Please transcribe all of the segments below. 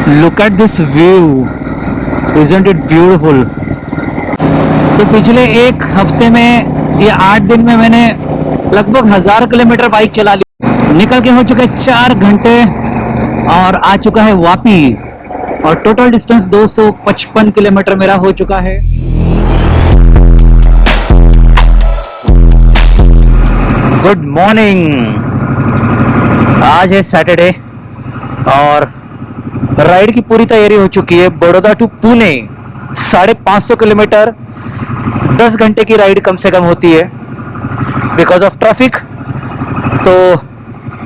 Look at this view. Isn't it beautiful? तो पिछले एक हफ्ते में या 8 दिन में मैंने लगभग 1000 किलोमीटर बाइक चला ली। निकल के हो चुके 4 घंटे और आ चुका है वापी, और टोटल डिस्टेंस 255 किलोमीटर मेरा हो चुका है। Good morning. आज है सैटरडे और राइड की पूरी तैयारी हो चुकी है। बड़ौदा टू पुणे 550 किलोमीटर, 10 घंटे की राइड कम से कम होती है बिकॉज ऑफ ट्रैफिक। तो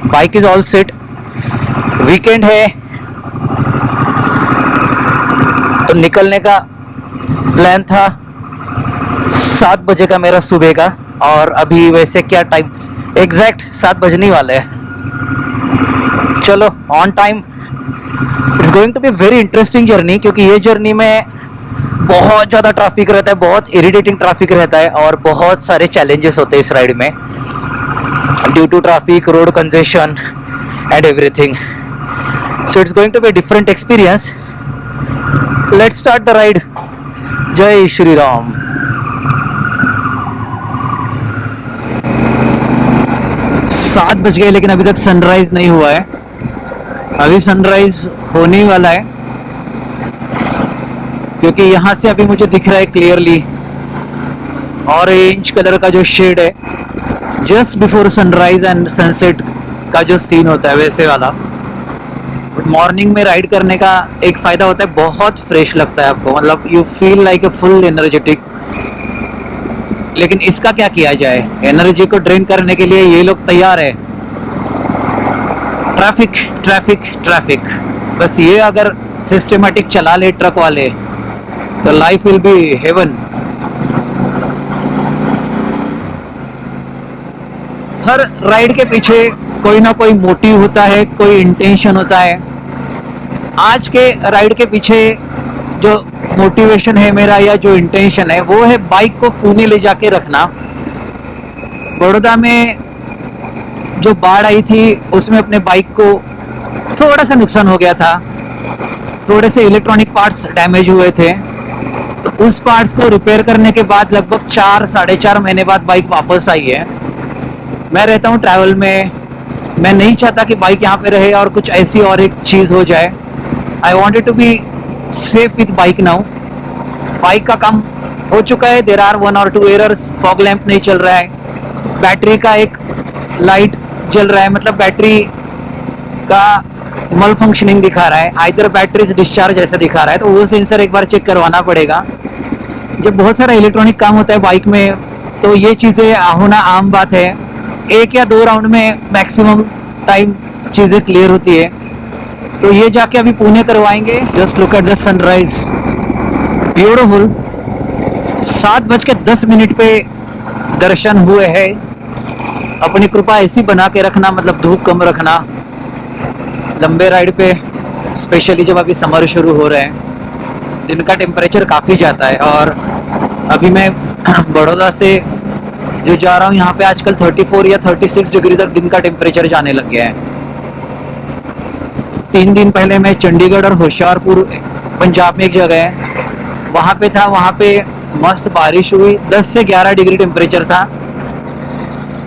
bike is all set. Weekend है तो निकलने का प्लान था 7 बजे का मेरा सुबह का, और अभी वैसे क्या टाइम एग्जैक्ट 7 बजने वाले हैं। चलो on time. It's going to be very interesting journey, क्योंकि ये जर्नी में बहुत ज़्यादा ट्रैफिक रहता है, बहुत इरिटेटिंग ट्रैफिक रहता है, और बहुत सारे चैलेंजेस होते हैं इस राइड में due to traffic, road congestion and everything. So it's going to be different experience. Let's start the ride. जय श्री राम। सात बज गए लेकिन अभी तक सनराइज नहीं हुआ है। अभी सनराइज होने वाला है, क्योंकि यहाँ से अभी मुझे दिख रहा है क्लियरली ऑरेंज कलर का जो शेड है just before sunrise and sunset का जो सीन होता है वैसे वाला। बट मॉर्निंग में राइड करने का एक फ़ायदा होता है, बहुत फ्रेश लगता है आपको, मतलब you feel like a full energetic. लेकिन इसका क्या किया जाए, एनर्जी को ड्रेन करने के लिए ये लोग तैयार है। ट्रैफिक ट्रैफिक ट्रैफिक, बस ये अगर सिस्टमेटिक चला ले ट्रक वाले तो लाइफ विल बी हेवन। हर राइड के पीछे कोई ना कोई मोटिव होता है, कोई इंटेंशन होता है। आज के राइड के पीछे जो मोटिवेशन है मेरा, या जो इंटेंशन है, वो है बाइक को पुणे ले जाके रखना। बड़ौदा में जो बाढ़ आई थी उसमें अपने बाइक को थोड़ा सा नुकसान हो गया था, थोड़े से इलेक्ट्रॉनिक पार्ट्स डैमेज हुए थे। तो उस पार्ट्स को रिपेयर करने के बाद लगभग 4-4.5 महीने बाद बाइक वापस आई है। मैं रहता हूँ ट्रैवल में, मैं नहीं चाहता कि बाइक यहाँ पे रहे और कुछ ऐसी और एक चीज़ हो जाए। I wanted to be safe with bike now. Bike का काम हो चुका है। There are 1 or 2 errors. Fog lamp नहीं चल रहा है, बैटरी का एक लाइट जल रहा है, मतलब बैटरी का मल फंक्शनिंग दिखा रहा है, आइदर बैटरी डिस्चार्ज ऐसा दिखा रहा है। तो वो सेंसर एक बार चेक करवाना पड़ेगा। जब बहुत सारा इलेक्ट्रॉनिक काम होता है बाइक में तो ये चीज़ें होना आम बात है। 1 या 2 राउंड में मैक्सिमम टाइम चीज़ें क्लियर होती है। तो ये जाके अभी पुणे करवाएंगे। Just look at the sunrise, beautiful. 7:10 पे दर्शन हुए हैं। अपनी कृपा ऐसी बना के रखना, मतलब धूप कम रखना लंबे राइड पे, स्पेशली जब अभी समर शुरू हो रहे हैं। दिन का टेम्परेचर काफ़ी जाता है, और अभी मैं बड़ौदा से जो जा रहा हूँ यहाँ पे आजकल 34 या 36 डिग्री तक दिन का टेम्परेचर जाने लग गया है। 3 दिन पहले मैं चंडीगढ़ और होशियारपुर पंजाब में एक जगह है वहाँ पे था। वहाँ पे मस्त बारिश हुई, 10 से 11 डिग्री टेम्परेचर था।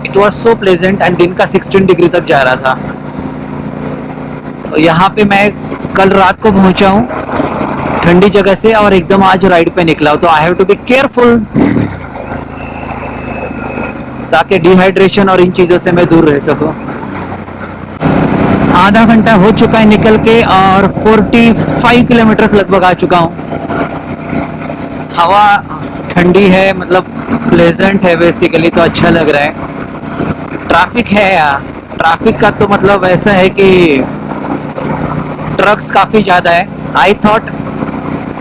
It was so pleasant, and दिन का 16 डिग्री तक जा रहा था। तो यहाँ पे मैं कल रात को पहुँचा हूँ ठंडी जगह से, और एकदम आज राइड पे निकला हूँ। तो I have to be careful ताकि डिहाइड्रेशन और इन चीज़ों से मैं दूर रह सकूँ। आधा घंटा हो चुका है निकल के, और 45 किलोमीटर लगभग आ चुका हूँ। हवा ठंडी है, मतलब प्लेजेंट है बेसिकली, तो अच्छा लग रहा है। ट्रैफिक है यार, ट्रैफिक का तो मतलब ऐसा है कि ट्रक्स काफ़ी ज़्यादा है। आई थॉट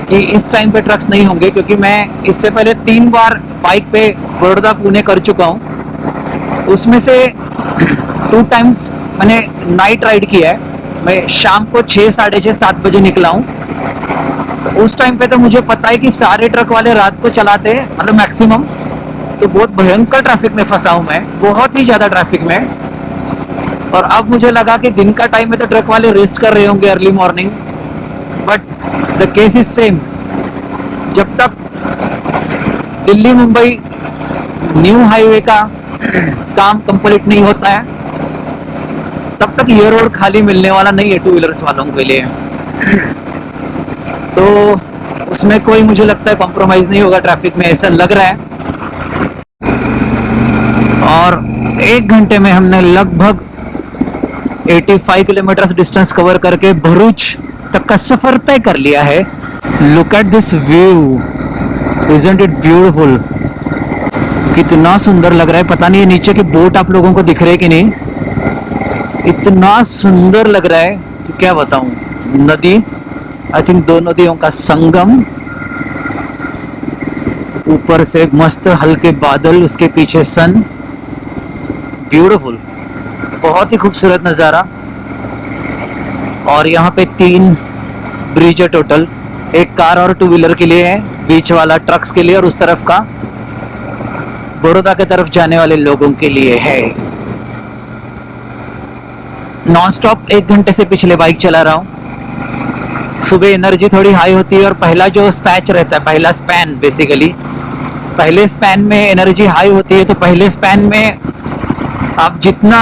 कि इस टाइम पे ट्रक्स नहीं होंगे, क्योंकि मैं इससे पहले 3 बार बाइक पे बड़ौदा पुणे कर चुका हूँ। उसमें से 2 टाइम्स मैंने नाइट राइड किया है। मैं शाम को 6-6:30-7 बजे निकला हूँ। तो उस टाइम पे तो मुझे पता है कि सारे ट्रक वाले रात को चलाते हैं, मतलब मैक्सिमम। तो बहुत भयंकर ट्रैफिक में फंसा हूँ मैं, बहुत ही ज़्यादा ट्रैफिक में। और अब मुझे लगा कि दिन का टाइम में तो ट्रक वाले रेस्ट कर रहे होंगे early morning, but the case is same. जब तक दिल्ली मुंबई न्यू हाईवे का काम कंप्लीट नहीं होता है तब तक ये रोड खाली मिलने वाला नहीं है टू व्हीलर्स वालों के लिए। तो उसमें कोई मुझे लगता है कॉम्प्रोमाइज नहीं होगा ट्रैफिक में, ऐसा लग रहा है। और 1 घंटे में हमने लगभग 85 किलोमीटर डिस्टेंस कवर करके भरूच तक का सफर तय कर लिया है। Look at this view, isn't it beautiful. कितना सुंदर लग रहा है। पता नहीं ये नीचे की बोट आप लोगों को दिख रहे कि नहीं, इतना सुंदर लग रहा है कि क्या बताऊं। नदी, आई थिंक 2 नदियों का संगम, ऊपर से मस्त हल्के बादल, उसके पीछे सन, ब्यूटीफुल, बहुत ही खूबसूरत नज़ारा। और यहाँ पे 3 ब्रिज है टोटल, एक कार और 2 व्हीलर के लिए है, बीच वाला ट्रक्स के लिए और उस तरफ का बड़ौदा की तरफ जाने वाले लोगों के लिए है। नॉन स्टॉप 1 घंटे से पिछले बाइक चला रहा हूँ। सुबह एनर्जी थोड़ी हाई होती है और पहला जो स्पैच रहता है, पहला स्पैन बेसिकली, पहले स्पैन में एनर्जी हाई होती है। तो पहले स्पैन में आप जितना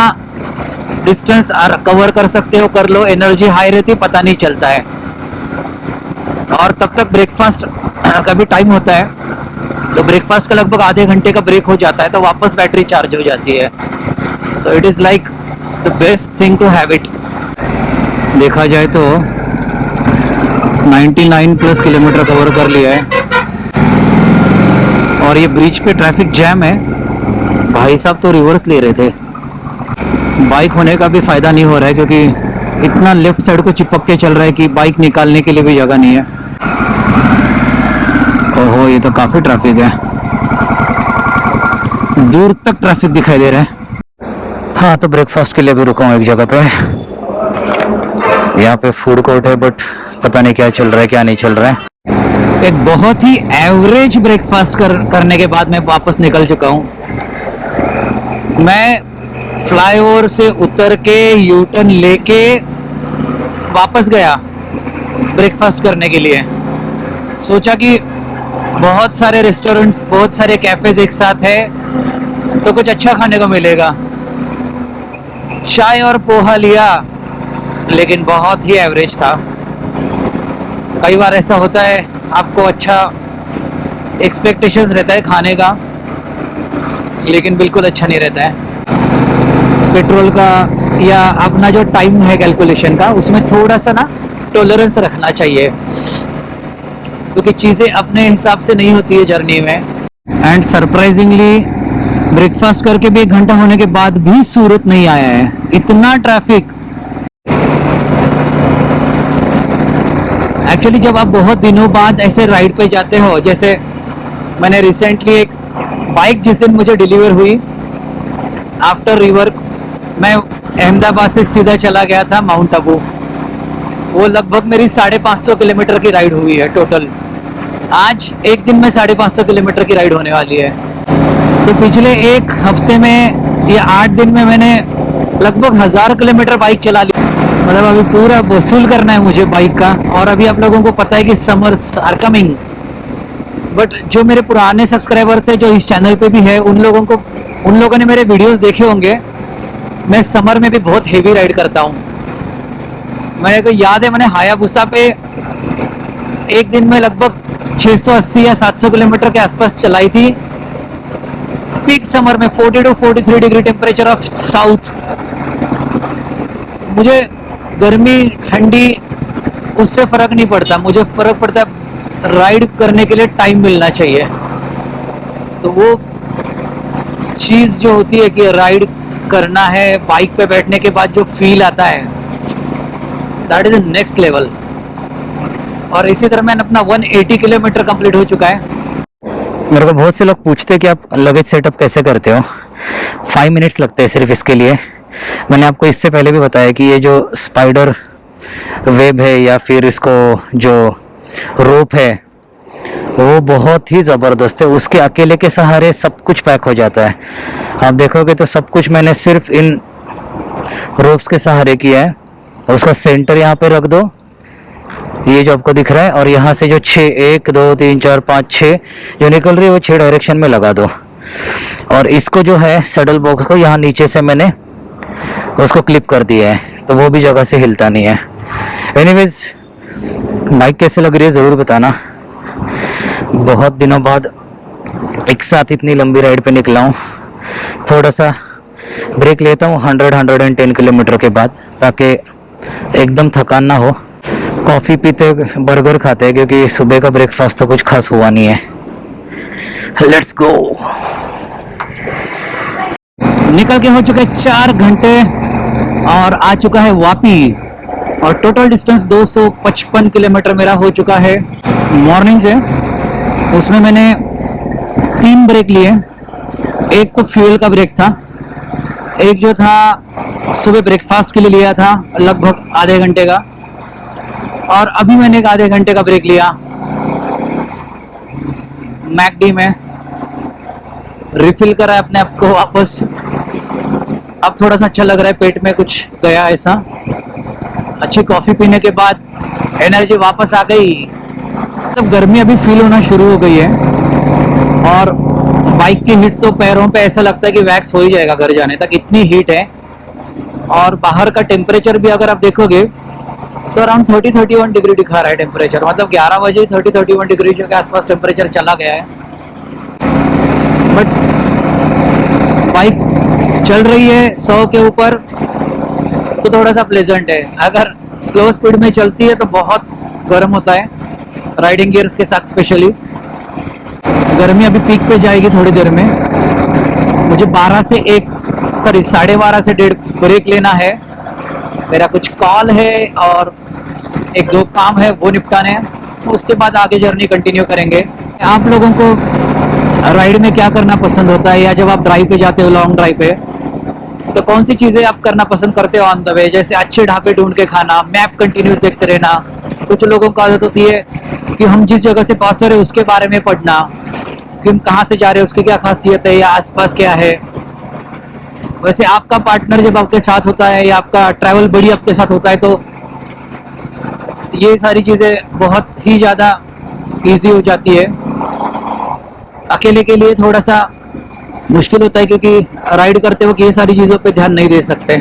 डिस्टेंस कवर कर सकते हो कर लो, एनर्जी हाई रहती है, पता नहीं चलता है। और तब तक ब्रेकफास्ट का भी टाइम होता है, तो ब्रेकफास्ट का लगभग आधे घंटे का ब्रेक हो जाता है, तो वापस बैटरी चार्ज हो जाती है। तो it is like the best thing to have it. देखा जाए तो 99 प्लस किलोमीटर कवर कर लिया है। और ये ब्रिज पे ट्रैफिक जैम है। भाई साहब तो रिवर्स ले रहे थे। बाइक होने का भी फ़ायदा नहीं हो रहा है क्योंकि इतना लेफ्ट साइड को चिपक के चल रहा है कि बाइक निकालने के लिए भी जगह नहीं है। ओहो, ये तो काफ़ी ट्रैफिक है, दूर तक ट्रैफिक दिखाई दे रहा है। हाँ, तो ब्रेकफास्ट के लिए भी रुका हूँ एक जगह पे। यहाँ पे फूड कोर्ट है बट पता नहीं क्या चल रहा है क्या नहीं चल रहा है। एक बहुत ही एवरेज ब्रेकफास्ट करने के बाद मैं वापस निकल चुका हूँ। मैं फ्लाईओवर से उतर के यू टर्न लेके वापस गया ब्रेकफास्ट करने के लिए। सोचा कि बहुत सारे रेस्टोरेंट्स, बहुत सारे कैफेज एक साथ है तो कुछ अच्छा खाने को मिलेगा। चाय और पोहा लिया लेकिन बहुत ही एवरेज था। कई बार ऐसा होता है, आपको अच्छा एक्सपेक्टेशंस रहता है खाने का लेकिन बिल्कुल अच्छा नहीं रहता है। पेट्रोल का या अपना जो टाइम है कैलकुलेशन का, उसमें थोड़ा सा ना टॉलरेंस रखना चाहिए क्योंकि चीज़ें अपने हिसाब से नहीं होती है जर्नी में। एंड सरप्राइजिंगली ब्रेकफास्ट करके भी 1 घंटा होने के बाद भी सूरत नहीं आया है, इतना ट्रैफिक। एक्चुअली जब आप बहुत दिनों बाद ऐसे राइड पे जाते हो, जैसे मैंने रिसेंटली एक बाइक जिस दिन मुझे डिलीवर हुई आफ्टर रिवर्क, मैं अहमदाबाद से सीधा चला गया था माउंट आबू। वो लगभग मेरी 550 किलोमीटर की राइड हुई है टोटल। आज एक दिन में 550 किलोमीटर की राइड होने वाली है। तो पिछले 1 हफ्ते में या 8 दिन में मैंने लगभग 1000 किलोमीटर बाइक चला ली। मतलब अभी पूरा वसूल करना है मुझे बाइक का। और अभी आप लोगों को पता है कि समर्स आर कमिंग, बट जो मेरे पुराने सब्सक्राइबर्स है जो इस चैनल पे भी है, उन लोगों ने मेरे वीडियोस देखे होंगे। मैं समर में भी बहुत हेवी राइड करता हूँ। मेरे को याद है मैंने हायाबुसा पे एक दिन में लगभग 680 या 700 किलोमीटर के आसपास चलाई थी। पीक समर में 40 to 43 degree temperature of south. मुझे गर्मी ठंडी उससे फर्क नहीं पड़ता, मुझे फर्क पड़ता है राइड करने के लिए टाइम मिलना चाहिए। तो वो चीज़ जो होती है कि राइड करना है, बाइक पे बैठने के बाद जो फील आता है, that is the next level. और इसी तरह मैंने अपना 180 किलोमीटर कंप्लीट हो चुका है। मेरे को बहुत से लोग पूछते हैं कि आप लगेज सेटअप कैसे करते हो। 5 मिनट्स लगते हैं सिर्फ इसके लिए। मैंने आपको इससे पहले भी बताया कि ये जो स्पाइडर वेब है या फिर इसको जो रोप है वो बहुत ही ज़बरदस्त है। उसके अकेले के सहारे सब कुछ पैक हो जाता है। आप देखोगे तो सब कुछ मैंने सिर्फ इन रोप्स के सहारे किया है। उसका सेंटर यहाँ पे रख दो, ये जो आपको दिख रहा है, और यहाँ से जो 6 1 2 3 4 5 6 जो निकल रही है वो 6 डायरेक्शन में लगा दो। और इसको जो है सैडल बॉक्स को यहाँ नीचे से मैंने उसको क्लिप कर दिया है, तो वो भी जगह से हिलता नहीं है। एनीवेज, बाइक कैसे लग रही है ज़रूर बताना। बहुत दिनों बाद एक साथ इतनी लंबी राइड पे निकला हूँ। थोड़ा सा ब्रेक लेता हूँ 110 किलोमीटर के बाद, ताकि एकदम थकान ना हो। कॉफ़ी पीते बर्गर खाते हैं, क्योंकि सुबह का ब्रेकफास्ट तो कुछ खास हुआ नहीं है। Let's go. निकल के हो चुके 4 घंटे और आ चुका है वापी, और टोटल डिस्टेंस 255 किलोमीटर मेरा हो चुका है मॉर्निंग से। उसमें मैंने 3 ब्रेक लिए। एक तो फ्यूल का ब्रेक था, एक जो था सुबह ब्रेकफास्ट के लिए लिया था लगभग आधे घंटे का, और अभी मैंने एक आधे घंटे का ब्रेक लिया मैकडी में, रिफिल करा अपने आप को वापस। अब थोड़ा सा अच्छा लग रहा है, पेट में कुछ गया ऐसा। अच्छी कॉफ़ी पीने के बाद एनर्जी वापस आ गई। तब गर्मी अभी फील होना शुरू हो गई है, और बाइक की हीट तो पैरों पे ऐसा लगता है कि वैक्स हो ही जाएगा घर जाने तक, इतनी हीट है। और बाहर का टेम्परेचर भी अगर आप देखोगे तो अराउंड 30-31 डिग्री दिखा रहा है टेम्परेचर। मतलब 11 बजे 30-31 डिग्री के आसपास टेम्परेचर चला गया है। बट बाइक चल रही है 100 के ऊपर, तो थोड़ा सा प्लेजेंट है। अगर स्लो स्पीड में चलती है तो बहुत गर्म होता है, राइडिंग गियर्स के साथ स्पेशली। गर्मी अभी पीक पे जाएगी थोड़ी देर में। मुझे 12 से 12:30 से 1:30 ब्रेक लेना है। मेरा कुछ कॉल है और 1-2 काम है, वो निपटाने हैं। उसके बाद आगे जर्नी कंटिन्यू करेंगे। आप लोगों को राइड में क्या करना पसंद होता है, या जब आप ड्राइव पे जाते हो लॉन्ग ड्राइव पे, तो कौन सी चीज़ें आप करना पसंद करते हो ऑन द वे? जैसे अच्छे ढाबे ढूंढ के खाना, मैप कंटिन्यूस देखते रहना। कुछ लोगों को आदत होती है कि हम जिस जगह से पास हो रहे हैं उसके बारे में पढ़ना, कि हम कहाँ से जा रहे हैं, उसकी क्या खासियत है या आसपास क्या है। वैसे आपका पार्टनर जब आपके साथ होता है, या आपका ट्रैवल बडी आपके साथ होता है, तो ये सारी चीज़ें बहुत ही ज़्यादा इजी हो जाती है। अकेले के लिए थोड़ा सा मुश्किल होता है, क्योंकि राइड करते वक्त ये सारी चीज़ों पे ध्यान नहीं दे सकते।